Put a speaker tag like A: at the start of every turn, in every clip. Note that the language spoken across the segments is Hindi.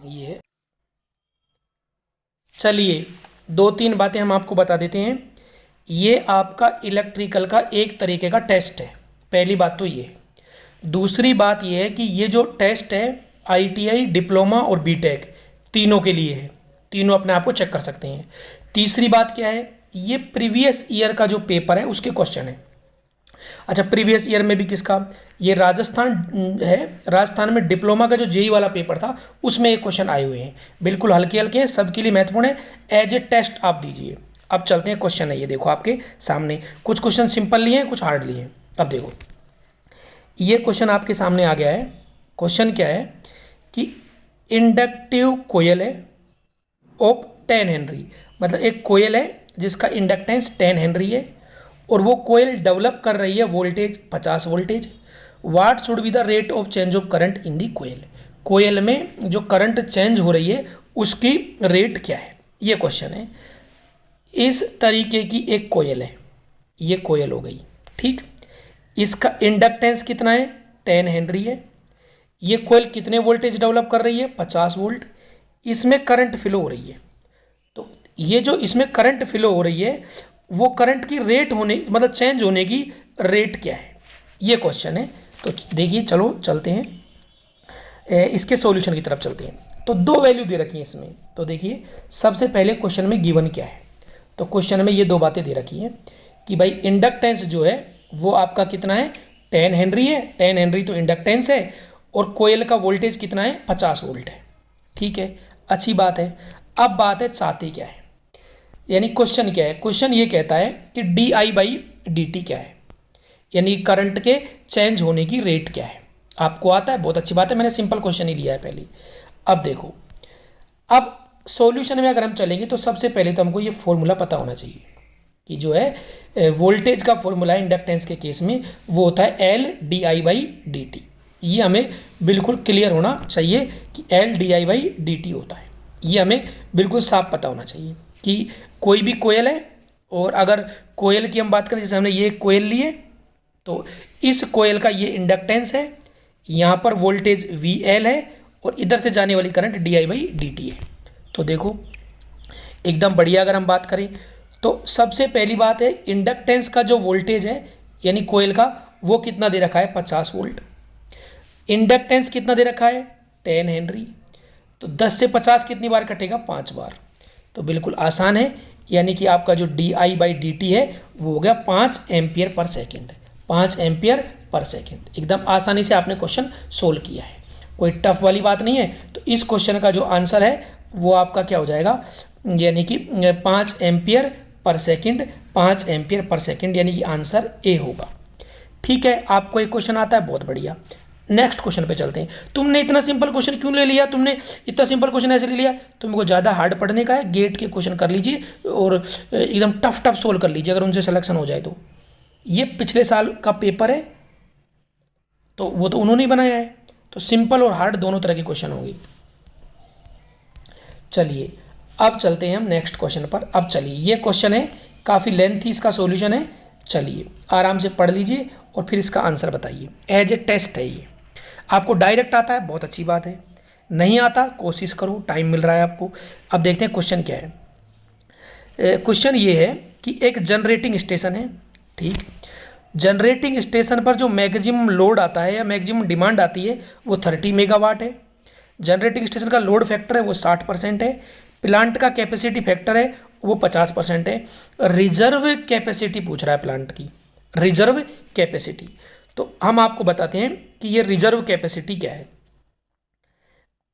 A: ये चलिए 2-3 बातें हम आपको बता देते हैं। ये आपका इलेक्ट्रिकल का एक तरीके का टेस्ट है, पहली बात तो ये। दूसरी बात ये है कि ये जो टेस्ट है आईटीआई, डिप्लोमा और बीटेक तीनों के लिए है, तीनों अपने आप को चेक कर सकते हैं। तीसरी बात क्या है, ये प्रीवियस ईयर का जो पेपर है उसके क्वेश्चन है। अच्छा, प्रीवियस ईयर में भी किसका, ये राजस्थान है, राजस्थान में डिप्लोमा का जो जेई वाला पेपर था उसमें ये क्वेश्चन आए हुए हैं, बिल्कुल हल्के हल्के हैं, सबके लिए महत्वपूर्ण है, एज ए टेस्ट आप दीजिए। अब चलते हैं क्वेश्चन है, ये देखो आपके सामने कुछ क्वेश्चन सिंपल लिए हैं, कुछ हार्ड लिए हैं। अब देखो ये क्वेश्चन आपके सामने आ गया है। क्वेश्चन क्या है कि इंडक्टिव कोयल है ऑफ 10 हेनरी, मतलब एक कोयल है जिसका इंडक्टेंस 10 हेनरी है और वो कोयल डेवलप कर रही है voltage 50 voltage. What should be the rate of change of current in the coil, coil में जो करंट चेंज हो रही है उसकी रेट क्या है, ये क्वेश्चन है। इस तरीके की एक कोयल है, ये कोयल हो गई, ठीक। इसका इंडक्टेंस कितना है, 10 हेनरी है। ये कोयल कितने वोल्टेज डेवलप कर रही है, 50 वोल्ट। इसमें करंट फ्लो हो रही है, तो ये जो इसमें करंट फ्लो हो रही है वो करंट की रेट होने, मतलब चेंज होने की रेट क्या है, ये क्वेश्चन है। तो देखिए चलो चलते हैं इसके सॉल्यूशन की तरफ चलते हैं। तो दो वैल्यू दे रखी है इसमें, तो देखिए सबसे पहले क्वेश्चन में गिवन क्या है, तो क्वेश्चन में ये दो बातें दे रखी हैं कि भाई इंडक्टेंस जो है वो आपका कितना है, 10 हेनरी है, 10 हेनरी तो इंडक्टेंस है, और कोयल का वोल्टेज कितना है, 50 वोल्ट है, ठीक है, अच्छी बात है। अब बात है चाहते क्या है, यानी क्वेश्चन क्या है, क्वेश्चन ये कहता है कि D I by D T क्या है, यानी करंट के चेंज होने की रेट क्या है। आपको आता है, बहुत अच्छी बात है, मैंने सिंपल क्वेश्चन ही लिया है पहले। अब देखो, अब सॉल्यूशन में अगर हम चलेंगे तो सबसे पहले तो हमको ये फॉर्मूला पता होना चाहिए कि जो है वोल्टेज का फॉर्मूला है इंडक्टेंस के केस में वो होता है L D I by D T. ये हमें बिल्कुल क्लियर होना चाहिए कि L D I by D T होता है, ये हमें बिल्कुल साफ पता होना चाहिए कि कोई भी कोयल है, और अगर कोयल की हम बात करें, जैसे हमने ये कोयल ली है, तो इस कोयल का ये इंडक्टेंस है, यहाँ पर वोल्टेज वी एल है, और इधर से जाने वाली current D I by D T है। तो देखो एकदम बढ़िया, अगर हम बात करें तो सबसे पहली बात है इंडक्टेंस का जो वोल्टेज है यानी कोयल का, वो कितना दे रखा है, 50 वोल्ट। इंडक्टेंस कितना दे रखा है, 10 हेनरी। तो 10 से 50 कितनी बार कटेगा, 5 बार। तो बिल्कुल आसान है, यानी कि आपका जो D I by D T है वो हो गया 5 ampere per second, 5 ampere per second. एकदम आसानी से आपने क्वेश्चन सोल्व किया है, कोई टफ वाली बात नहीं है। तो इस क्वेश्चन का जो आंसर है वो आपका क्या हो जाएगा, यानी कि 5 ampere per second, 5 ampere per second, यानी कि आंसर ए होगा। ठीक है, आपको एक क्वेश्चन आता है, बहुत बढ़िया। नेक्स्ट क्वेश्चन पे चलते हैं। तुमने इतना सिंपल क्वेश्चन क्यों ले लिया, तुमने इतना सिंपल क्वेश्चन ऐसे ले लिया, तुमको ज़्यादा हार्ड पढ़ने का है, गेट के क्वेश्चन कर लीजिए और एकदम टफ टफ सोल्व कर लीजिए, अगर उनसे सिलेक्शन हो जाए तो। ये पिछले साल का पेपर है, तो वो तो उन्होंने ही बनाया है, तो सिंपल और हार्ड दोनों तरह के क्वेश्चन होंगे। चलिए अब चलते हैं हम नेक्स्ट क्वेश्चन पर। अब चलिए, ये क्वेश्चन है काफ़ी लेंथी, इसका सॉल्यूशन है, चलिए आराम से पढ़ लीजिए और फिर इसका आंसर बताइए। एज ए टेस्ट है ये, आपको डायरेक्ट आता है बहुत अच्छी बात है, नहीं आता कोशिश करो, टाइम मिल रहा है आपको। अब देखते हैं क्वेश्चन क्या है। क्वेश्चन ये है कि एक जनरेटिंग स्टेशन है, ठीक। जनरेटिंग स्टेशन पर जो मैक्सिमम लोड आता है या मैक्सिमम डिमांड आती है वो 30 मेगावाट है। जनरेटिंग स्टेशन का लोड फैक्टर है वो 60% है। प्लांट का कैपेसिटी फैक्टर है वो 50% है। रिजर्व कैपेसिटी पूछ रहा है प्लांट की, रिजर्व कैपेसिटी। तो हम आपको बताते हैं कि ये रिजर्व कैपेसिटी क्या है।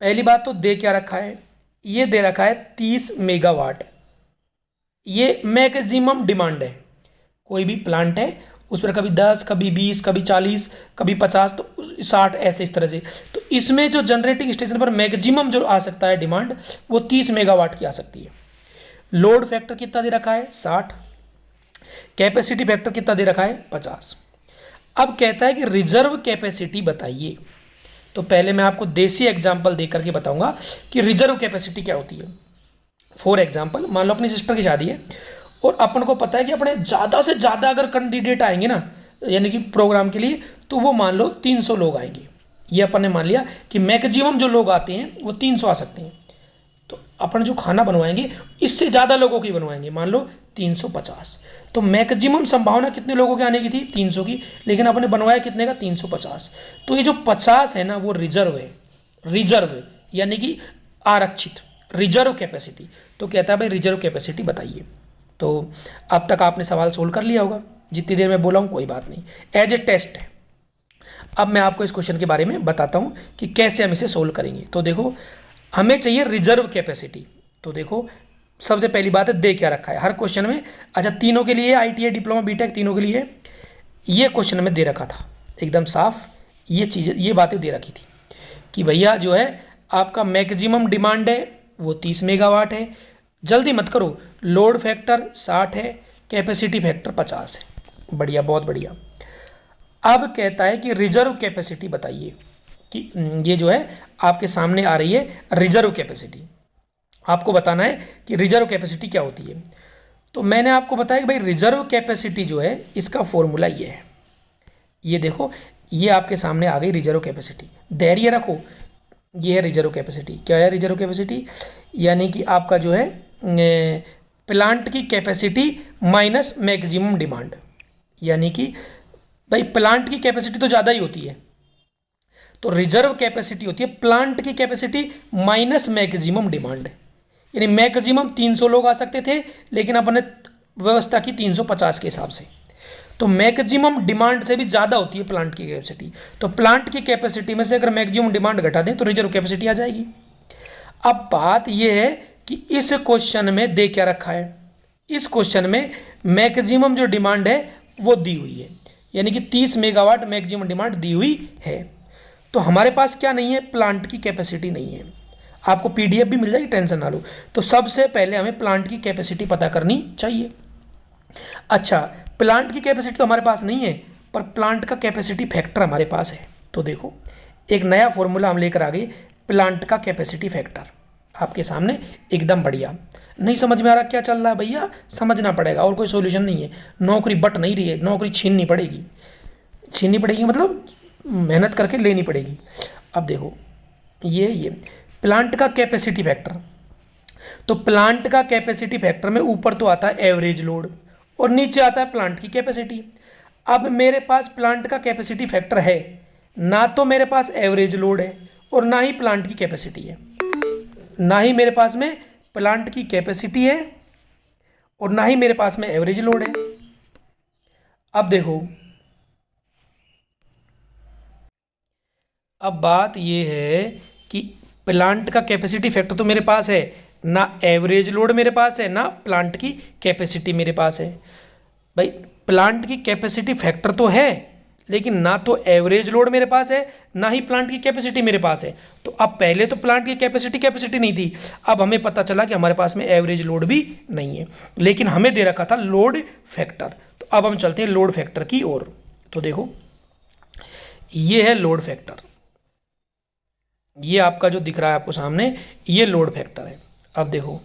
A: पहली बात तो दे क्या रखा है, ये दे रखा है 30 मेगावाट, ये मैक्सिमम डिमांड है। कोई भी प्लांट है उस पर कभी 10, कभी 20, कभी 40, कभी 50, तो 60, ऐसे इस तरह से। तो इसमें जो जनरेटिंग स्टेशन पर मैक्सिमम जो आ सकता है डिमांड वो 30 मेगावाट की आ सकती है। लोड फैक्टर कितना दे रखा है, 60। कैपेसिटी फैक्टर कितना दे रखा है, 50। अब कहता है कि रिजर्व कैपेसिटी बताइए। तो पहले मैं आपको देसी एग्जाम्पल दे करके बताऊंगा कि रिजर्व कैपेसिटी क्या होती है। फॉर एग्जाम्पल, मान लो अपनी सिस्टर की शादी है और अपन को पता है कि अपने ज़्यादा से ज़्यादा अगर कैंडिडेट आएंगे ना, यानी कि प्रोग्राम के लिए, तो वो मान लो 300 लोग आएंगे। ये अपन ने मान लिया कि मैक्सिमम जो लोग आते हैं वो 300 आ सकते हैं। तो अपन जो खाना बनवाएंगे इससे ज़्यादा लोगों की बनवाएंगे, मान लो 350। तो मैक्सिमम संभावना कितने लोगों के आने की थी? 300 की, लेकिन अपन ने बनवाया कितने का? 350। तो ये जो 50 है ना वो रिजर्व है, रिजर्व यानी कि आरक्षित, रिजर्व कैपेसिटी। तो कहता है भाई रिजर्व कैपेसिटी बताइए। तो अब तक आपने सवाल सोल्व कर लिया होगा, जितनी देर में बोला हूँ कोई बात नहीं, एज ए टेस्ट है। अब मैं आपको इस क्वेश्चन के बारे में बताता हूँ कि कैसे हम इसे सोल्व करेंगे। तो देखो हमें चाहिए रिजर्व कैपेसिटी। तो देखो सबसे पहली बात है दे क्या रखा है हर क्वेश्चन में। अच्छा तीनों के लिए, ITI डिप्लोमा बीटेक तीनों के लिए ये क्वेश्चन में दे रखा था एकदम साफ, ये चीज़ें ये बातें दे रखी थी कि भैया जो है आपका मैक्सिमम डिमांड है वो 30 मेगावाट है, जल्दी मत करो, लोड फैक्टर 60 है, कैपेसिटी फैक्टर 50 है। बढ़िया, बहुत बढ़िया। अब कहता है कि रिजर्व कैपेसिटी बताइए, कि ये जो है आपके सामने आ रही है रिजर्व कैपेसिटी। आपको बताना है कि रिजर्व कैपेसिटी क्या होती है। तो मैंने आपको बताया कि भाई रिजर्व कैपेसिटी जो है इसका फॉर्मूला ये है, ये देखो ये आपके सामने आ गई रिजर्व कैपेसिटी। धैर्य रखो, ये है रिजर्व कैपेसिटी। क्या है रिजर्व कैपेसिटी? यानी कि आपका जो है प्लांट की कैपेसिटी माइनस मैक्सिमम डिमांड। यानी कि भाई प्लांट की कैपेसिटी तो ज़्यादा ही होती है, तो रिजर्व कैपेसिटी होती है प्लांट की कैपेसिटी माइनस मैक्सिमम डिमांड। यानी मैक्सिमम 300 लोग आ सकते थे, लेकिन अपन ने व्यवस्था की 350 के हिसाब से। तो मैक्सिमम डिमांड से भी ज़्यादा होती है प्लांट की कैपेसिटी। तो प्लांट की कैपेसिटी में से अगर मैक्सिमम डिमांड घटा दें तो रिजर्व कैपेसिटी आ जाएगी। अब बात यह है कि इस क्वेश्चन में दे क्या रखा है। इस क्वेश्चन में मैक्सिमम जो डिमांड है वो दी हुई है, यानी कि 30 मेगावाट मैक्सिमम डिमांड दी हुई है। तो हमारे पास क्या नहीं है? प्लांट की कैपेसिटी नहीं है। आपको PDF भी मिल जाएगी, टेंशन ना लो। तो सबसे पहले हमें प्लांट की कैपेसिटी पता करनी चाहिए। अच्छा, प्लांट की कैपेसिटी तो हमारे पास नहीं है, पर प्लांट का कैपेसिटी फैक्टर हमारे पास है। तो देखो एक नया फॉर्मूला हम लेकर आ गए, प्लांट का कैपेसिटी फैक्टर आपके सामने एकदम बढ़िया। नहीं समझ में आ रहा क्या चल रहा है भैया? समझना पड़ेगा, और कोई सोल्यूशन नहीं है। नौकरी बट नहीं रही है, नौकरी छीननी पड़ेगी। छीननी पड़ेगी मतलब मेहनत करके लेनी पड़ेगी। अब देखो ये प्लांट का कैपेसिटी फैक्टर। तो प्लांट का कैपेसिटी फैक्टर में ऊपर तो आता है एवरेज लोड और नीचे आता है प्लांट की कैपेसिटी। अब मेरे पास प्लांट का कैपेसिटी फैक्टर है, ना तो मेरे पास एवरेज लोड है और ना ही प्लांट की कैपेसिटी है। ना ही मेरे पास में प्लांट की कैपेसिटी है और ना ही मेरे पास में एवरेज लोड है। अब देखो, अब बात यह है कि प्लांट का कैपेसिटी फैक्टर तो मेरे पास है, ना एवरेज लोड मेरे पास है, ना प्लांट की कैपेसिटी मेरे पास है। भाई प्लांट की कैपेसिटी फैक्टर तो है, लेकिन ना तो एवरेज लोड मेरे पास है, ना ही प्लांट की कैपेसिटी मेरे पास है। तो अब पहले तो प्लांट की कैपेसिटी नहीं थी, अब हमें पता चला कि हमारे पास में एवरेज लोड भी नहीं है, लेकिन हमें दे रखा था लोड फैक्टर। तो अब हम चलते हैं लोड फैक्टर की ओर। तो देखो ये है लोड फैक्टर, ये आपका जो दिख रहा है आपको सामने, ये लोड फैक्टर है। अब देखो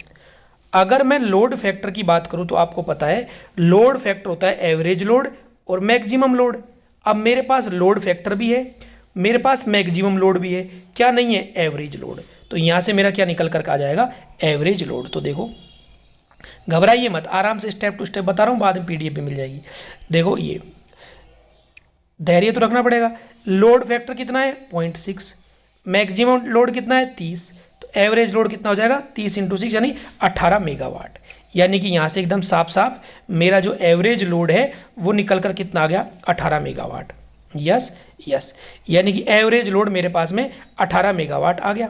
A: अगर मैं लोड फैक्टर की बात करूं तो आपको पता है लोड फैक्टर होता है एवरेज लोड और मैक्सिमम लोड। अब मेरे पास लोड फैक्टर भी है, मेरे पास मैक्सिमम लोड भी है, क्या नहीं है? Average load. तो यहां से मेरा क्या निकल कर आ जाएगा? Average load. तो देखो घबराइए मत, आराम से स्टेप टू स्टेप बता रहा हूं, बाद में PDF भी मिल जाएगी। देखो ये धैर्य तो रखना पड़ेगा। लोड फैक्टर कितना है? 0.6। मैक्सिमम लोड कितना है? 30। तो एवरेज लोड कितना हो जाएगा? 30 × 6 यानी 18 मेगावाट। यानी कि यहाँ से एकदम साफ साफ मेरा जो एवरेज लोड है वो निकल कर कितना आ गया? 18 मेगावाट। यस यस, यानी कि एवरेज लोड मेरे पास में 18 मेगावाट आ गया।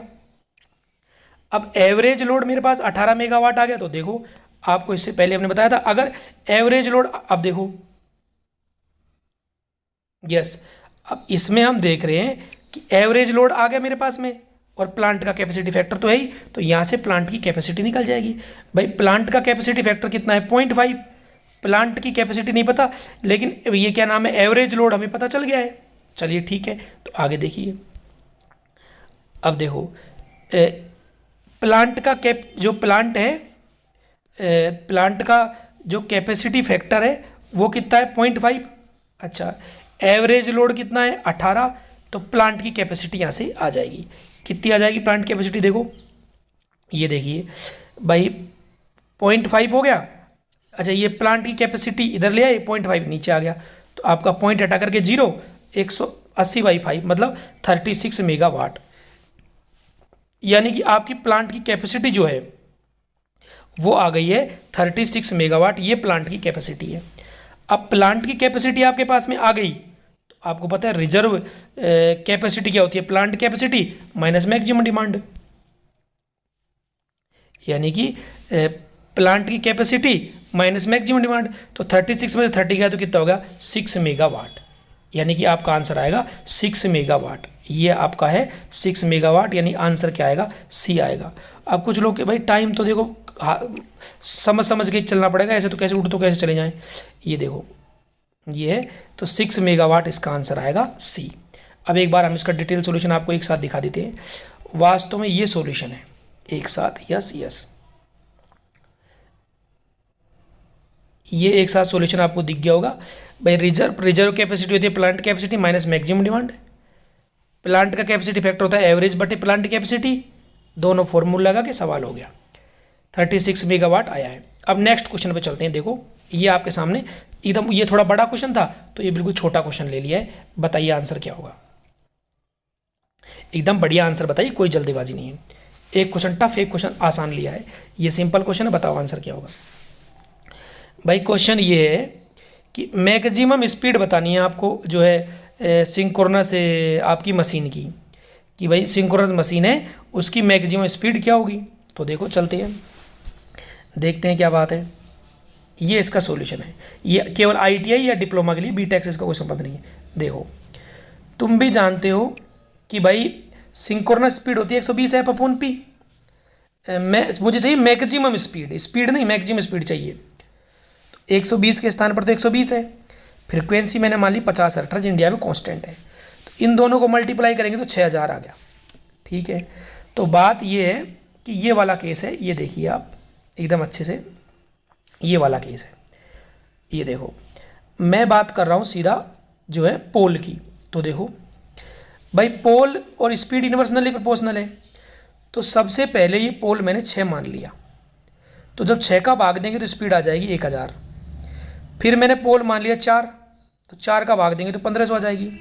A: अब एवरेज लोड मेरे पास 18 मेगावाट आ गया। तो देखो आपको इससे पहले हमने बताया था अगर एवरेज लोड, अब देखो यस, अब इसमें हम देख रहे हैं कि एवरेज लोड आ गया मेरे पास में और प्लांट का कैपेसिटी फैक्टर तो है ही, तो यहाँ से प्लांट की कैपेसिटी निकल जाएगी। भाई प्लांट का कैपेसिटी फैक्टर कितना है? 0.5। प्लांट की कैपेसिटी नहीं पता, लेकिन ये क्या नाम है? एवरेज लोड हमें पता चल गया है। चलिए ठीक है, तो आगे देखिए। अब देखो प्लांट का जो प्लांट है, प्लांट का जो कैपेसिटी फैक्टर है वो कितना है? 0.5। अच्छा, एवरेज लोड कितना है? 18। तो प्लांट की कैपेसिटी यहाँ से आ जाएगी। कितनी आ जाएगी प्लांट कैपेसिटी? देखो ये देखिए भाई 0.5 हो गया। अच्छा ये प्लांट की कैपेसिटी इधर ले आए, 0.5 नीचे आ गया, तो आपका पॉइंट हटा करके 0, 180/5 मतलब 36 मेगावाट। यानी कि आपकी प्लांट की कैपेसिटी जो है वो आ गई है 36 मेगावाट। ये प्लांट की कैपेसिटी है। अब प्लांट की कैपेसिटी आपके पास में आ गई, तो आपको पता है रिजर्व कैपेसिटी क्या होती है? Plant capacity minus maximum demand. यानी कि प्लांट की कैपेसिटी माइनस मैक्सिमम डिमांड, तो 36 में से 30 गया तो कितना होगा? 6 मेगावाट। यानी कि आपका आंसर आएगा 6 मेगावाट। ये आपका है 6 मेगावाट, यानी आंसर क्या आएगा? सी आएगा। अब कुछ लोग के भाई टाइम तो देखो समझ समझ के चलना पड़ेगा, ऐसे तो कैसे उठ तो कैसे चले जाएं। ये देखो ये है, तो 6 मेगावाट इसका आंसर आएगा सी। अब एक बार हम इसका डिटेल सॉल्यूशन आपको एक साथ दिखा देते हैं। वास्तव में ये सॉल्यूशन है एक साथ, यस यस, ये एक साथ सॉल्यूशन आपको दिख गया होगा भाई। रिजर्व कैपेसिटी होती है plant capacity minus maximum demand. Plant का कैपेसिटी फैक्टर होता है एवरेज बटे प्लांट कैपेसिटी। दोनों फॉर्मूला लगा के सवाल हो गया। 36 मेगावाट आया है। अब नेक्स्ट क्वेश्चन पे चलते हैं। देखो ये आपके सामने एकदम, ये थोड़ा बड़ा क्वेश्चन था तो ये बिल्कुल छोटा क्वेश्चन ले लिया है। बताइए आंसर क्या होगा? एकदम बढ़िया आंसर बताइए, कोई जल्दीबाजी नहीं है। एक क्वेश्चन टफ, एक क्वेश्चन आसान लिया है। ये सिंपल क्वेश्चन है, बताओ आंसर क्या होगा? भाई क्वेश्चन ये है कि मैक्सिमम स्पीड बतानी है आपको, जो है सिंक्रोनस आपकी मशीन की, कि भाई सिंक्रोनस मशीन है उसकी मैक्सिमम स्पीड क्या होगी। तो देखो चलते हैं देखते हैं क्या बात है। ये इसका सॉल्यूशन है। ये केवल आईटीआई या डिप्लोमा के लिए, बीटेक से इसका कोई संबंध नहीं है। देखो तुम भी जानते हो कि भाई सिंक्रोनस स्पीड होती है 120 F/P। मुझे चाहिए मैक्सिमम स्पीड, स्पीड नहीं मैक्सिमम स्पीड चाहिए। 120 के स्थान पर तो 120 है। फ्रीक्वेंसी मैंने मान ली 50 हर्ट्ज, इंडिया में कांस्टेंट है, तो इन दोनों को मल्टीप्लाई करेंगे तो 6000 आ गया। ठीक है, तो बात ये है कि ये वाला केस है, ये देखिए आप एकदम अच्छे से, ये वाला केस है। ये देखो मैं बात कर रहा हूँ सीधा जो है पोल की। तो देखो भाई पोल और स्पीड इन्वर्सनली प्रोपोर्शनल है, तो सबसे पहले ये पोल मैंने 6 मान लिया, तो जब 6 का भाग देंगे तो स्पीड आ जाएगी 1000। फिर मैंने पोल मान लिया 4, तो 4 का भाग देंगे तो 1500 आ जाएगी।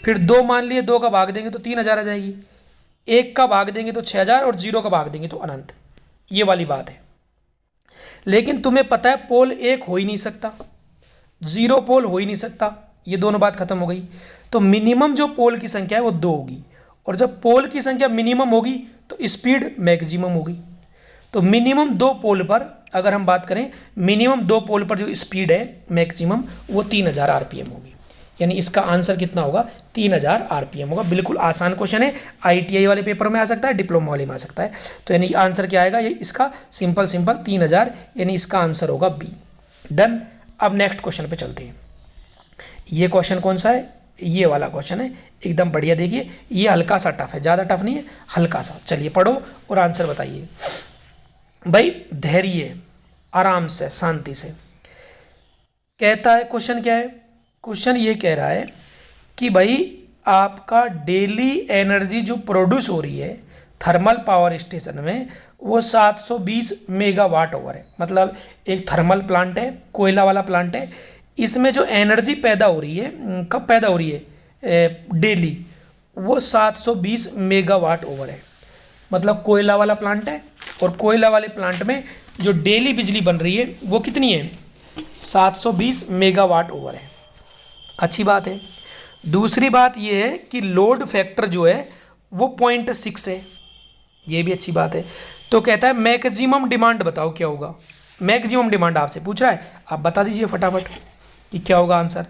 A: फिर 2 मान लिए, 2 का भाग देंगे तो 3000 आ जाएगी। 1 का भाग देंगे तो 6000 और 0 का भाग देंगे तो अनंत। ये वाली बात है। लेकिन तुम्हें पता है पोल 1 हो ही नहीं सकता, 0 पोल हो ही नहीं सकता, ये दोनों बात खत्म हो गई। तो मिनिमम जो पोल की संख्या है वो 2 होगी, और जब पोल की संख्या मिनिमम होगी तो स्पीड मैक्सिमम होगी। तो मिनिमम 2 पोल पर अगर हम बात करें, मिनिमम 2 पोल पर जो स्पीड है मैक्सिमम वो 3000 आरपीएम होगी। यानी इसका आंसर कितना होगा? 3000 आरपीएम होगा। बिल्कुल आसान क्वेश्चन है, आईटीआई वाले पेपर में आ सकता है, डिप्लोमा वाले में आ सकता है। तो यानी आंसर क्या आएगा? ये इसका सिंपल 3000, यानी इसका आंसर होगा बी। डन। अब नेक्स्ट क्वेश्चन पे चलते हैं। ये क्वेश्चन कौन सा है? ये वाला क्वेश्चन है, एकदम बढ़िया। देखिए ये हल्का सा टफ है, ज़्यादा टफ नहीं है, हल्का सा। चलिए पढ़ो और आंसर बताइए। भाई धैर्य, आराम से, शांति से। कहता है क्वेश्चन क्या है? क्वेश्चन ये कह रहा है कि भाई आपका डेली एनर्जी जो प्रोड्यूस हो रही है थर्मल पावर स्टेशन में वो 720 मेगावाट आवर है। मतलब एक थर्मल प्लांट है, कोयला वाला प्लांट है। इसमें जो एनर्जी पैदा हो रही है, कब पैदा हो रही है? डेली, वो 720 मेगावाट आवर है। मतलब कोयला वाला प्लांट है, और कोयला वाले प्लांट में जो डेली बिजली बन रही है वो कितनी है? 720 मेगावाट आवर है। अच्छी बात है। दूसरी बात ये है कि लोड फैक्टर जो है वो 0.6 है, ये भी अच्छी बात है। तो कहता है मैक्सिमम डिमांड बताओ क्या होगा। मैक्सिमम डिमांड आपसे पूछ रहा है, आप बता दीजिए फटाफट कि क्या होगा आंसर।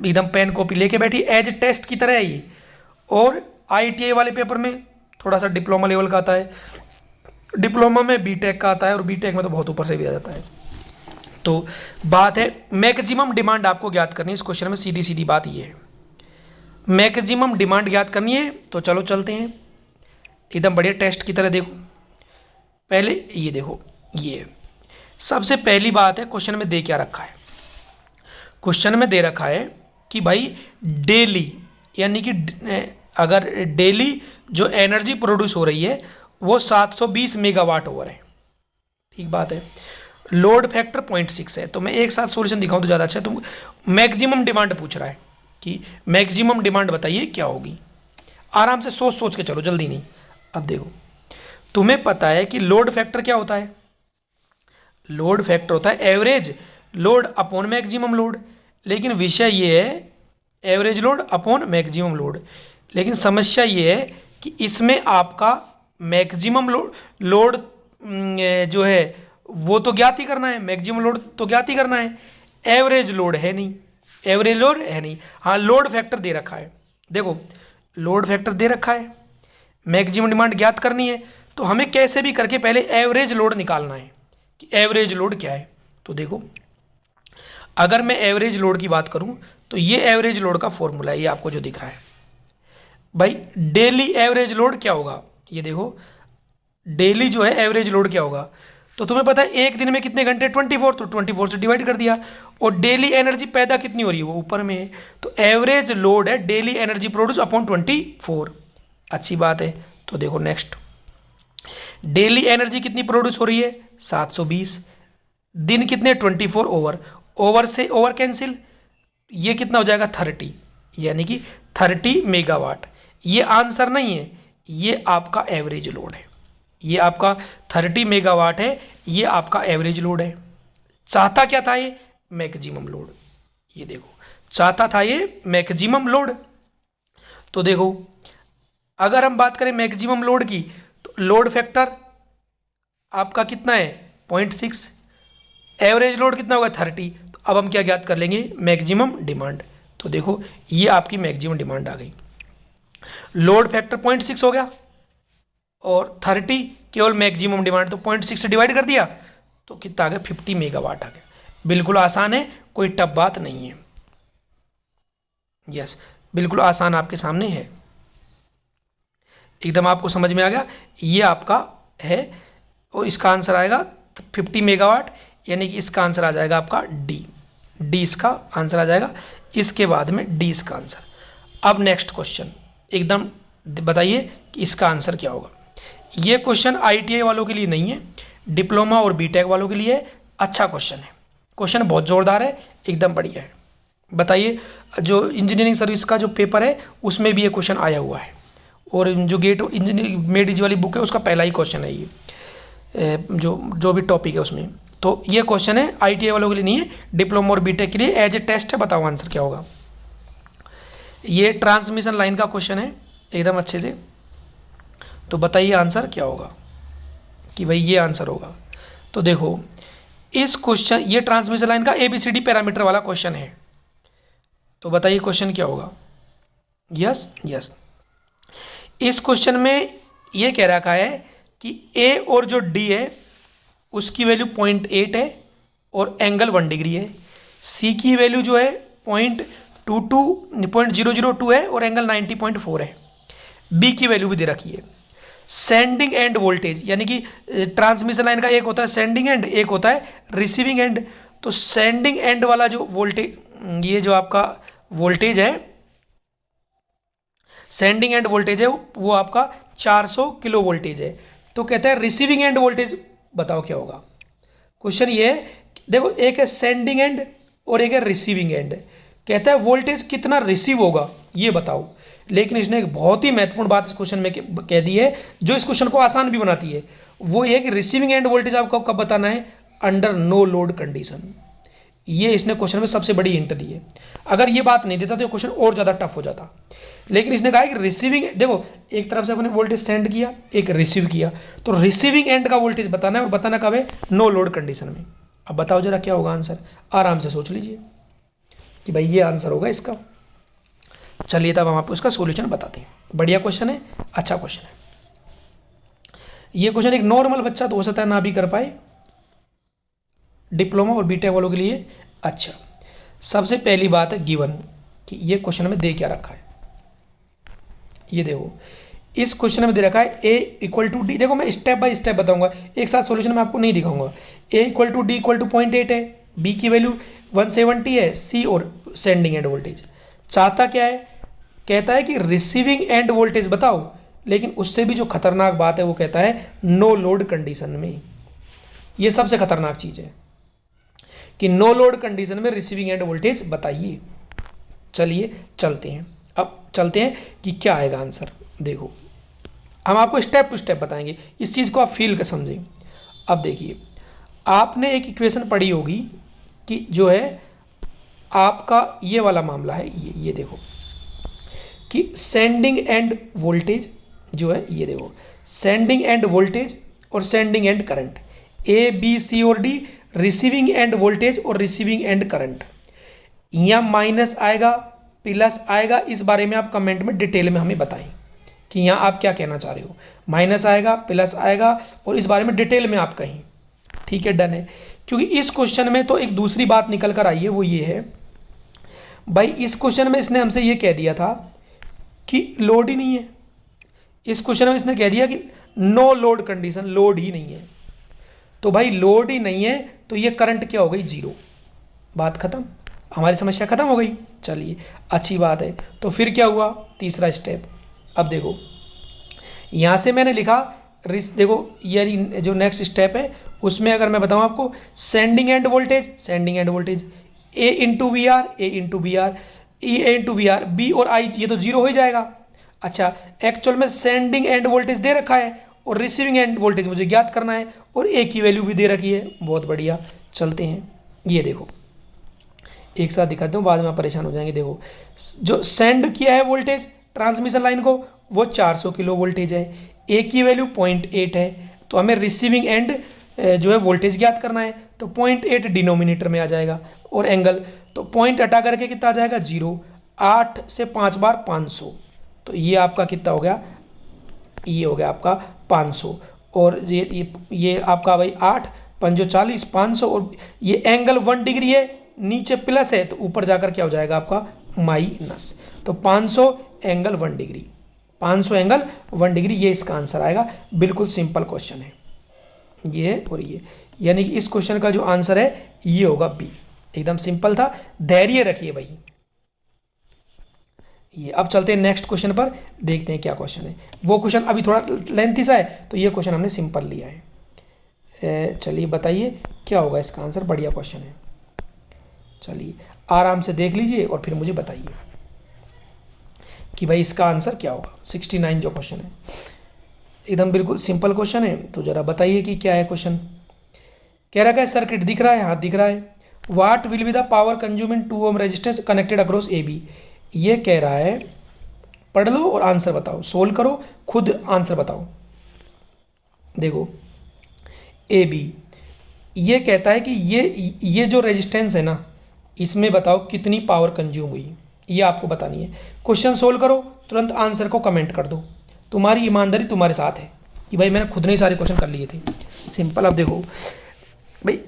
A: एकदम पेन कॉपी लेके बैठी, एज टेस्ट की तरह है ये। और आईटीआई वाले पेपर में थोड़ा सा डिप्लोमा लेवल का आता है, डिप्लोमा में बीटेक का आता है, और बीटेक में तो बहुत ऊपर से भी आ जाता है। तो बात है मैक्सिमम डिमांड आपको ज्ञात करनी है इस क्वेश्चन में। सीधी सीधी बात ये है, मैक्सिमम डिमांड ज्ञात करनी है। तो चलो चलते हैं एकदम बढ़िया टेस्ट की तरह। देखो पहले ये देखो, ये सबसे पहली बात है, क्वेश्चन में दे क्या रखा है? क्वेश्चन में दे रखा है कि भाई डेली यानी कि अगर डेली जो एनर्जी प्रोड्यूस हो रही है वो 720 मेगावाट ओवर है। ठीक बात है। लोड फैक्टर 0.6 है। तो मैं एक साथ सॉल्यूशन दिखाऊं तो ज़्यादा अच्छा है। तो मैक्सिमम डिमांड पूछ रहा है कि मैक्सिमम डिमांड बताइए क्या होगी। आराम से सोच सोच के चलो, जल्दी नहीं। अब देखो, तुम्हें पता है कि लोड फैक्टर क्या होता है। लोड फैक्टर होता है average load upon maximum load. लेकिन विषय ये है average load upon maximum load. लेकिन समस्या ये है कि इसमें आपका मैक्सिमम लोड जो है वो तो ज्ञात ही करना है, मैक्सिमम लोड तो ज्ञात ही करना है। एवरेज लोड है नहीं, एवरेज लोड है नहीं। हाँ, लोड फैक्टर दे रखा है। देखो, लोड फैक्टर दे रखा है, मैक्सिमम डिमांड ज्ञात करनी है, तो हमें कैसे भी करके पहले एवरेज लोड निकालना है कि एवरेज लोड क्या है। तो देखो, अगर मैं एवरेज लोड की बात करूं तो ये एवरेज लोड का फॉर्मूला है, ये आपको जो दिख रहा है भाई। डेली एवरेज लोड क्या होगा, ये देखो, डेली जो है एवरेज लोड क्या होगा। तो तुम्हें पता है एक दिन में कितने घंटे, 24, तो 24 से डिवाइड कर दिया। और डेली एनर्जी पैदा कितनी हो रही है, वो ऊपर में है। तो एवरेज लोड है डेली एनर्जी प्रोड्यूस अपॉन 24। अच्छी बात है। तो देखो नेक्स्ट, डेली एनर्जी कितनी प्रोड्यूस हो रही है, 720। दिन कितने, 24 ओवर। ओवर से ओवर कैंसिल, ये कितना हो जाएगा, 30, यानी कि 30 मेगावाट। ये आंसर नहीं है, ये आपका एवरेज लोड है। ये आपका 30 मेगावाट है, ये आपका एवरेज लोड है। चाहता क्या था ये, मैक्सिमम लोड। ये देखो, चाहता था ये मैक्सिमम लोड। तो देखो, अगर हम बात करें मैक्सिमम लोड की तो लोड फैक्टर आपका कितना है, 0.6। एवरेज लोड कितना होगा, 30। तो अब हम क्या ज्ञात कर लेंगे, मैक्सिमम डिमांड। तो देखो, ये आपकी मैक्सिमम डिमांड आ गई। लोड फैक्टर 0.6 हो गया और 30 केवल मैक्सिमम डिमांड, तो 0.6 से डिवाइड कर दिया तो कितना आ गया, 50 मेगावाट आ गया। बिल्कुल आसान है, कोई टफ बात नहीं है। यस, बिल्कुल आसान आपके सामने है, एकदम आपको समझ में आ गया। ये आपका है और इसका आंसर आएगा 50 मेगावाट, यानी कि इसका आंसर आ जाएगा आपका डी। डी इसका आंसर आ जाएगा, इसके बाद में डी इसका आंसर। अब नेक्स्ट क्वेश्चन, एकदम बताइए कि इसका आंसर क्या होगा। ये क्वेश्चन आईटीआई वालों के लिए नहीं है, डिप्लोमा और बीटेक वालों के लिए है। अच्छा क्वेश्चन है, क्वेश्चन बहुत ज़ोरदार है, एकदम बढ़िया है। बताइए, जो इंजीनियरिंग सर्विस का जो पेपर है उसमें भी ये क्वेश्चन आया हुआ है, और जो गेट इंजीनियरिंग मेडिज वाली बुक है उसका पहला ही क्वेश्चन है ये, जो भी टॉपिक है उसमें। तो ये क्वेश्चन है, आईटीआई वालों के लिए नहीं है, डिप्लोमा और बीटेक के लिए एज ए टेस्ट है। बताओ आंसर क्या होगा। ये ट्रांसमिशन लाइन का क्वेश्चन है, एकदम अच्छे से। तो बताइए आंसर क्या होगा, कि भाई ये आंसर होगा। तो देखो, इस क्वेश्चन, ये ट्रांसमिशन लाइन का ABCD पैरामीटर वाला क्वेश्चन है। तो बताइए क्वेश्चन क्या होगा। यस यस, इस क्वेश्चन में ये कह रखा है कि ए और जो डी है उसकी वैल्यू 0.8 है और एंगल 1 डिग्री है। सी की वैल्यू जो है 0.002 है और एंगल 90.4 है। बी की वैल्यू भी दे रखी है। सेंडिंग एंड वोल्टेज, यानी कि ट्रांसमिशन लाइन का एक होता है सेंडिंग एंड, एक होता है रिसीविंग एंड। तो सेंडिंग एंड वाला जो वोल्टेज, ये जो आपका वोल्टेज है, सेंडिंग एंड वोल्टेज है वो आपका 400 किलो वोल्टेज है। तो कहता है रिसीविंग एंड वोल्टेज बताओ क्या होगा। क्वेश्चन ये है, देखो, एक है सेंडिंग एंड और एक है रिसीविंग एंड। कहता है वोल्टेज कितना रिसीव होगा ये बताओ। लेकिन इसने एक बहुत ही महत्वपूर्ण बात इस क्वेश्चन में कह दी है, जो इस क्वेश्चन को आसान भी बनाती है। वो ये है कि रिसीविंग एंड वोल्टेज आपको कब बताना है, अंडर नो लोड कंडीशन। ये इसने क्वेश्चन में सबसे बड़ी हिंट दी है। अगर ये बात नहीं देता तो ये क्वेश्चन और ज़्यादा टफ हो जाता। लेकिन इसने कहा कि रिसीविंग, देखो, एक तरफ से अपने वोल्टेज सेंड किया, एक रिसीव किया, तो रिसीविंग एंड का वोल्टेज बताना है, और बताना कब है, नो लोड कंडीशन में। अब बताओ जरा क्या होगा आंसर, आराम से सोच लीजिए कि भाई ये आंसर होगा इसका। चलिए तब हम आपको इसका सोल्यूशन बताते हैं। बढ़िया क्वेश्चन है, अच्छा क्वेश्चन है। ये क्वेश्चन एक नॉर्मल बच्चा तो हो सकता है ना भी कर पाए, डिप्लोमा और बीटेक वालों के लिए। अच्छा, सबसे पहली बात है गिवन, कि ये क्वेश्चन में दे क्या रखा है। ये देखो, इस क्वेश्चन में दे रखा है A इक्वल टू डी। देखो, मैं स्टेप बाय स्टेप बताऊंगा, एक साथ सॉल्यूशन में आपको नहीं दिखाऊंगा। A equal to D equal to 0.8 है, B की वैल्यू 170 है, C और सेंडिंग एंड वोल्टेज। चाहता क्या है, कहता है कि रिसीविंग एंड वोल्टेज बताओ, लेकिन उससे भी जो खतरनाक बात है वो कहता है नो लोड कंडीशन में। ये सबसे खतरनाक चीज़ है कि नो लोड कंडीशन में रिसीविंग एंड वोल्टेज बताइए। चलिए चलते हैं, अब चलते हैं कि क्या आएगा आंसर। देखो हम आपको स्टेप टू स्टेप बताएंगे, इस चीज़ को आप फील कर समझें। अब देखिए, आपने एक इक्वेशन पढ़ी होगी कि जो है आपका ये वाला मामला है, ये देखो कि सेंडिंग एंड वोल्टेज जो है, ये देखो सेंडिंग एंड वोल्टेज और sending end current, A B C और डी, रिसीविंग एंड वोल्टेज और रिसीविंग एंड करंट। यहाँ माइनस आएगा प्लस आएगा, इस बारे में आप कमेंट में डिटेल में हमें बताएं कि यहाँ आप क्या कहना चाह रहे हो। माइनस आएगा प्लस आएगा और इस बारे में डिटेल में आप कहें। ठीक है, डन है। क्योंकि इस क्वेश्चन में तो एक दूसरी बात निकल कर आई है, वो ये है भाई, इस क्वेश्चन में इसने हमसे ये कह दिया था कि लोड ही नहीं है। इस क्वेश्चन में इसने कह दिया कि नो लोड कंडीशन, लोड ही नहीं है। तो भाई लोड ही नहीं है तो ये करंट क्या हो गई, जीरो। बात खत्म, हमारी समस्या खत्म हो गई। चलिए अच्छी बात है। तो फिर क्या हुआ, तीसरा स्टेप। अब देखो यहाँ से मैंने लिखा देखो यानी जो नेक्स्ट स्टेप है उसमें अगर मैं बताऊँ आपको, sending end voltage, sending end voltage A into V R, A into V R, E A into V R, B और आई, ये तो जीरो हो ही जाएगा। अच्छा, एक्चुअल में सेंडिंग एंड वोल्टेज दे रखा है और रिसीविंग एंड वोल्टेज मुझे ज्ञात करना है और ए की वैल्यू भी दे रखी है। बहुत बढ़िया, चलते हैं। ये देखो एक साथ दिखाता हूँ, बाद में आप परेशान हो जाएंगे। देखो जो सेंड किया है वोल्टेज ट्रांसमिशन लाइन को, वो 400 किलो वोल्टेज है, ए की वैल्यू 0.8 है। तो हमें रिसीविंग एंड जो है वोल्टेज ज्ञात करना है, तो 0.8 डिनोमिनेटर में आ जाएगा और एंगल, तो पॉइंट हटा करके कितना आ जाएगा, 0। 8 से 5 बार 500, तो ये आपका कितना हो गया, ये हो गया आपका 500। और ये आपका भाई 8 पंजो 40, 500, और ये एंगल 1 डिग्री है, नीचे प्लस है तो ऊपर जाकर क्या हो जाएगा आपका माइनस। तो 500 एंगल 1 डिग्री, 500 एंगल 1 डिग्री, ये इसका आंसर आएगा। बिल्कुल सिंपल क्वेश्चन है ये और ये, यानी कि इस क्वेश्चन का जो आंसर है ये होगा बी। एकदम सिंपल था, धैर्य रखिए भाई। ये अब चलते हैं नेक्स्ट क्वेश्चन पर, देखते हैं क्या क्वेश्चन है। वो क्वेश्चन अभी थोड़ा लेंथी सा है, तो ये क्वेश्चन हमने सिंपल लिया है। चलिए बताइए क्या होगा इसका आंसर, बढ़िया क्वेश्चन है। चलिए आराम से देख लीजिए और फिर मुझे बताइए कि भाई इसका आंसर क्या होगा। 69 जो क्वेश्चन है, एकदम बिल्कुल सिंपल क्वेश्चन है। तो जरा बताइए कि क्या है क्वेश्चन। कह रहा है सर्किट दिख रहा है, हाँ दिख रहा है। What will be the power consume in 2 ohm resistance connected across A B. ये कह रहा है, पढ़ लो और आंसर बताओ, सोल्व करो, खुद आंसर बताओ। देखो ए बी ये कहता है कि ये जो रेजिस्टेंस है ना, इसमें बताओ कितनी पावर कंज्यूम हुई, ये आपको बतानी है। क्वेश्चन सोल्व करो, तुरंत आंसर को कमेंट कर दो। तुम्हारी ईमानदारी तुम्हारे साथ है कि भाई मैंने खुद ने सारे क्वेश्चन कर लिए थे। सिंपल। अब देखो भाई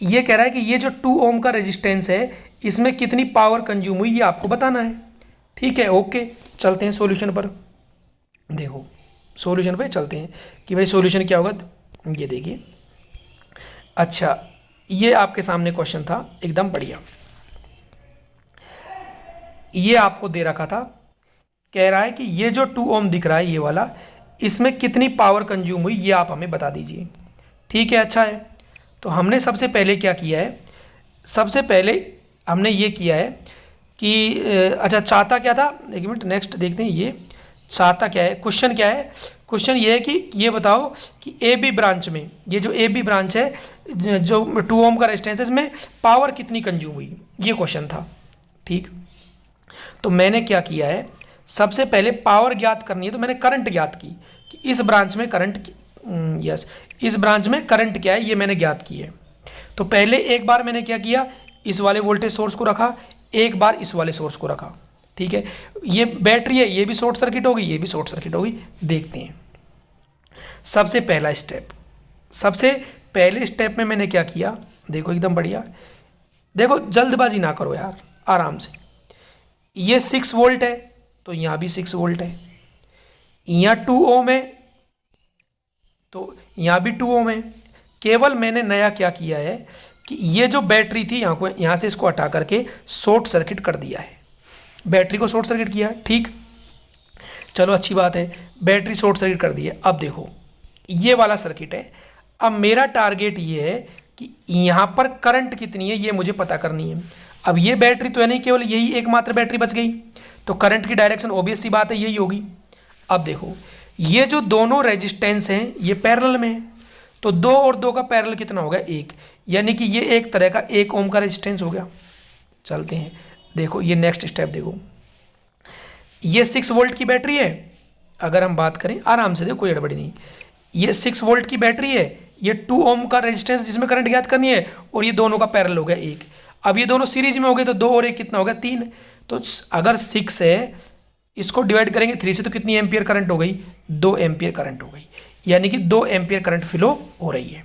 A: ये कह रहा है कि ये जो 2 ओम का रेजिस्टेंस है, इसमें कितनी पावर कंज्यूम हुई, ये आपको बताना है। ठीक है, ओके, चलते हैं सॉल्यूशन पर। देखो सॉल्यूशन पे चलते हैं कि भाई सॉल्यूशन क्या होगा। ये देखिए, अच्छा ये आपके सामने क्वेश्चन था, एकदम बढ़िया। ये आपको दे रखा था, कह रहा है कि ये जो 2 ओम दिख रहा है ये वाला, इसमें कितनी पावर कंज्यूम हुई, ये आप हमें बता दीजिए। ठीक है, अच्छा है। तो हमने सबसे पहले क्या किया है, सबसे पहले हमने ये किया है कि अच्छा चाहता क्या था, एक मिनट नेक्स्ट देखते हैं। ये चाहता क्या है, क्वेश्चन क्या है, क्वेश्चन ये है कि ये बताओ कि ए बी ब्रांच में, ये जो ए बी ब्रांच है जो 2 ओम का रेजिस्टेंस है, इसमें पावर कितनी कंज्यूम हुई, ये क्वेश्चन था। ठीक, तो मैंने क्या किया है, सबसे पहले पावर ज्ञात करनी है तो मैंने करंट ज्ञात की कि इस ब्रांच में करंट, यस इस ब्रांच में करंट क्या है, ये मैंने ज्ञात की है। तो पहले एक बार मैंने क्या किया, इस वाले वोल्टेज सोर्स को रखा, एक बार इस वाले सोर्स को रखा। ठीक है, ये बैटरी है, ये भी शॉर्ट सर्किट होगी, ये भी शॉर्ट सर्किट होगी। देखते हैं सबसे पहला स्टेप, सबसे पहले स्टेप में मैंने क्या किया, देखो एकदम बढ़िया। देखो जल्दबाजी ना करो यार, आराम से। ये 6 वोल्ट है तो यहाँ भी 6 वोल्ट है, यहाँ 2 ओम है तो यहाँ भी 2 ओम है। केवल मैंने नया क्या किया है कि ये जो बैटरी थी यहाँ से इसको हटा करके शॉर्ट सर्किट कर दिया है। बैटरी को शॉर्ट सर्किट किया, ठीक, चलो अच्छी बात है, बैटरी शॉर्ट सर्किट कर दी है। अब देखो ये वाला सर्किट है, अब मेरा टारगेट ये है कि यहाँ पर करंट कितनी है ये मुझे पता करनी है। अब ये बैटरी तो है नहीं, केवल यही एकमात्र बैटरी बच गई, तो करंट की डायरेक्शन ऑब्वियस सी बात है यही होगी। अब देखो ये जो दोनों रेजिस्टेंस हैं ये पैरेलल में है, तो 2 और 2 का पैरेलल कितना हो गया 1, यानी कि ये एक तरह का 1 ओम का रेजिस्टेंस हो गया। चलते हैं, देखो ये नेक्स्ट स्टेप देखो, ये 6 वोल्ट की बैटरी है, अगर हम बात करें आराम से देखो कोई गड़बड़ी नहीं, ये 6 वोल्ट की बैटरी है, ये 2 ओम का रेजिस्टेंस जिसमें करंट ज्ञात करनी है, और ये दोनों का पैरेलल हो गया 1। अब ये दोनों सीरीज में हो गए तो 2 और 1 कितना हो गया 3, तो अगर 6 है इसको डिवाइड करेंगे 3 से तो कितनी एम्पियर करंट हो गई, 2 एम्पियर करंट हो गई, यानी कि 2 एम्पियर करंट फ्लो हो रही है।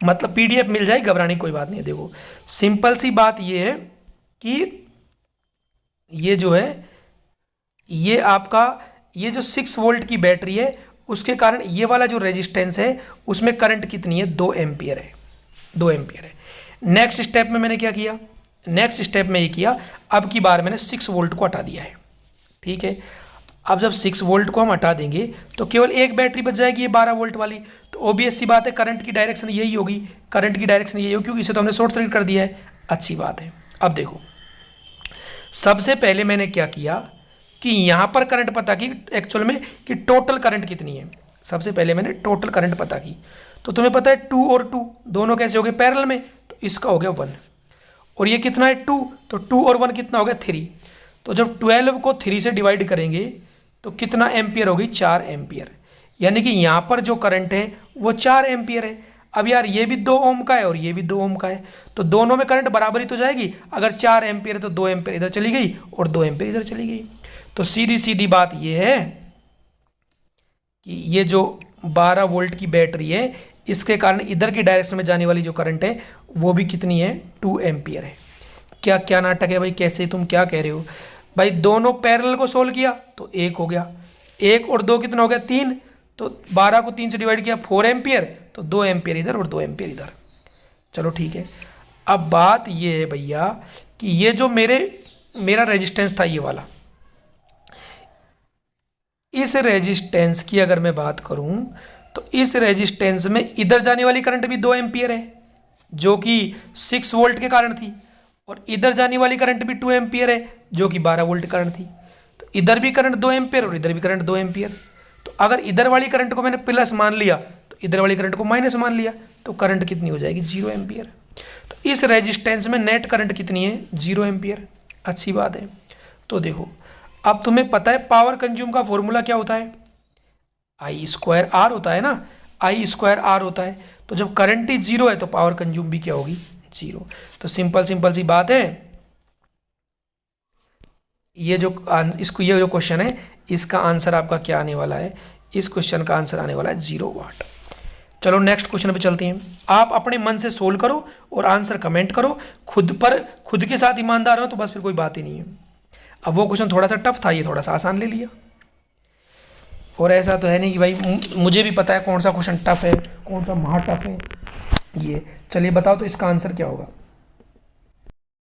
A: मतलब पीडीएफ मिल जाए, घबराने की कोई बात नहीं है। देखो सिंपल सी बात ये है कि ये जो है ये आपका ये जो 6 वोल्ट की बैटरी है उसके कारण ये वाला जो रेजिस्टेंस है उसमें करंट कितनी है 2 एम्पियर है, 2 एम्पियर है। नेक्स्ट स्टेप में मैंने क्या किया, नेक्स्ट स्टेप में ये किया, अब की बार मैंने 6 वोल्ट को हटा दिया है, ठीक है। अब जब 6 वोल्ट को हम हटा देंगे तो केवल एक बैटरी बच जाएगी ये 12 वोल्ट वाली, तो ऑब्वियस सी बात है करंट की डायरेक्शन यही होगी, करंट की डायरेक्शन यही होगी क्योंकि इसे तो हमने शॉर्ट सर्किट कर दिया है, अच्छी बात है। अब देखो सबसे पहले मैंने क्या किया कि यहाँ पर करंट पता की एक्चुअल में कि टोटल करंट कितनी है, सबसे पहले मैंने टोटल करंट पता की, तो तुम्हें पता है 2 और 2 दोनों कैसे हो गए पैरेलल में, तो इसका हो गया 1, और ये कितना है 2, तो 2 और 1 कितना हो गया 3, तो जब 12 को 3 से डिवाइड करेंगे तो कितना एम्पियर होगी 4 एम्पियर, यानी कि यहाँ पर जो करंट है वो 4 एम्पियर है। अब यार ये भी 2 ओम का है और ये भी 2 ओम का है, तो दोनों में करंट बराबर ही तो जाएगी, अगर 4 एम्पियर है तो 2 एम्पियर इधर चली गई और 2 एम्पियर इधर चली गई। तो सीधी सीधी बात ये है कि ये जो 12 वोल्ट की बैटरी है इसके कारण इधर की डायरेक्शन में जाने वाली जो करंट है वो भी कितनी है 2 एम्पियर है। क्या क्या नाटक है भाई, कैसे तुम क्या कह रहे हो भाई, दोनों पैरेलल को सोल्व किया तो 1 हो गया, 1 और 2 कितना हो गया 3, तो 12 को 3 से डिवाइड किया 4 एम्पियर, तो 2 एम्पियर इधर और 2 एम्पियर इधर। चलो ठीक है, अब बात ये है भैया कि ये जो मेरा रेजिस्टेंस था ये वाला, इस रेजिस्टेंस की अगर मैं बात करूं तो इस रेजिस्टेंस में इधर जाने वाली करंट भी 2 एम्पियर है जो कि 6 वोल्ट के कारण थी, और इधर जाने वाली करंट भी 2 एम्पियर है जो कि 12 वोल्ट करंट थी, तो इधर भी करंट 2 एम्पियर और इधर भी करंट 2 एम्पियर। तो अगर इधर वाली करंट को मैंने प्लस मान लिया तो इधर वाली करंट को माइनस मान लिया, तो करंट कितनी हो जाएगी 0 एम्पियर। तो इस रेजिस्टेंस में नेट करंट कितनी है 0 एम्पियर, अच्छी बात है। तो देखो अब तुम्हें पता है पावर कंज्यूम का फॉर्मूला क्या होता है, I²R होता है ना, I²R होता है, तो जब करंट ही 0 है तो पावर कंज्यूम भी क्या होगी 0। तो सिंपल सी बात है, ये जो क्वेश्चन है इसका आंसर आपका क्या आने वाला है, इस क्वेश्चन का आंसर आने वाला है 0 वाट। चलो नेक्स्ट क्वेश्चन पे चलते हैं, आप अपने मन से सोल्व करो और आंसर कमेंट करो, खुद के साथ ईमानदार हो तो बस फिर कोई बात ही नहीं है। अब वो क्वेश्चन थोड़ा सा टफ था, ये थोड़ा सा आसान ले लिया, और ऐसा तो है नहीं कि भाई मुझे भी पता है कौन सा क्वेश्चन टफ है कौन सा महा टफ है। ये चलिए बताओ तो इसका आंसर क्या होगा।